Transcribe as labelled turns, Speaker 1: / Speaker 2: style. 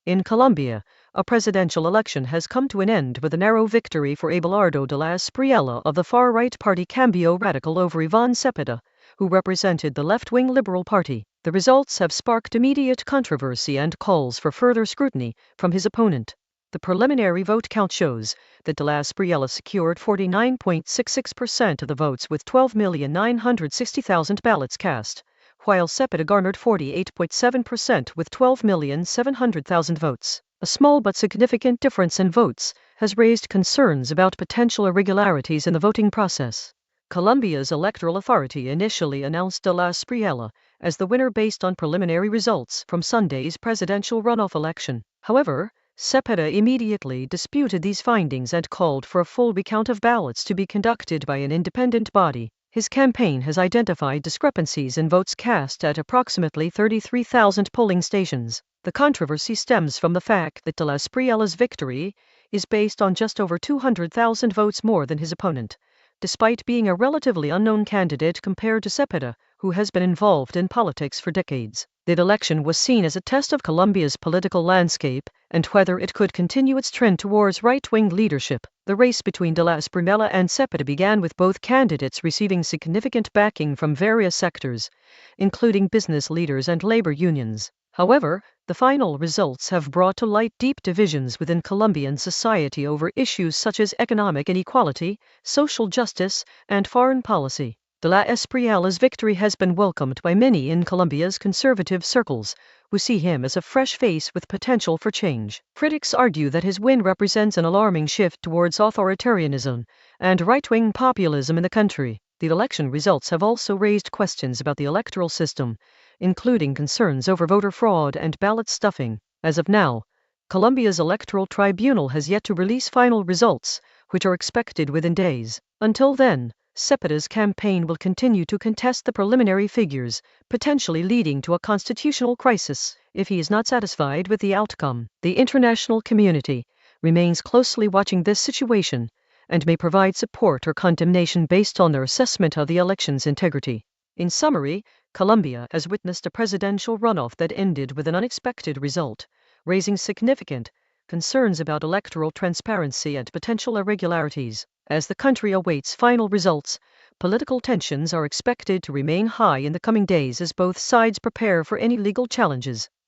Speaker 1: In Colombia, a presidential election has come to an end with a narrow victory for Abelardo de la Espriella of the far-right party Cambio Radical over Iván Cepeda, who represented the left-wing Liberal Party. The results have sparked immediate controversy and calls for further scrutiny from his opponent. The preliminary vote count shows that de la Espriella secured 49.66% of the votes with 12,960,000 ballots cast, while Cepeda garnered 48.7% with 12,700,000 votes. A small but significant difference in votes has raised concerns about potential irregularities in the voting process. Colombia's electoral authority initially announced de la Espriella as the winner based on preliminary results from Sunday's presidential runoff election. However, Cepeda immediately disputed these findings and called for a full recount of ballots to be conducted by an independent body. His campaign has identified discrepancies in votes cast at approximately 33,000 polling stations. The controversy stems from the fact that de la Espriella's victory is based on just over 200,000 votes more than his opponent, despite being a relatively unknown candidate compared to Cepeda, who has been involved in politics for decades. The election was seen as a test of Colombia's political landscape and whether it could continue its trend towards right-wing leadership. The race between de la Espriella and Cepeda began with both candidates receiving significant backing from various sectors, including business leaders and labor unions. However, the final results have brought to light deep divisions within Colombian society over issues such as economic inequality, social justice, and foreign policy. De la Espriella's victory has been welcomed by many in Colombia's conservative circles, who see him as a fresh face with potential for change. Critics argue that his win represents an alarming shift towards authoritarianism and right-wing populism in the country. The election results have also raised questions about the electoral system, including concerns over voter fraud and ballot stuffing. As of now, Colombia's electoral tribunal has yet to release final results, which are expected within days. Until then, Cepeda's campaign will continue to contest the preliminary figures, potentially leading to a constitutional crisis if he is not satisfied with the outcome. The international community remains closely watching this situation and may provide support or condemnation based on their assessment of the election's integrity. In summary, Colombia has witnessed a presidential runoff that ended with an unexpected result, raising significant concerns about electoral transparency and potential irregularities. As the country awaits final results, political tensions are expected to remain high in the coming days as both sides prepare for any legal challenges.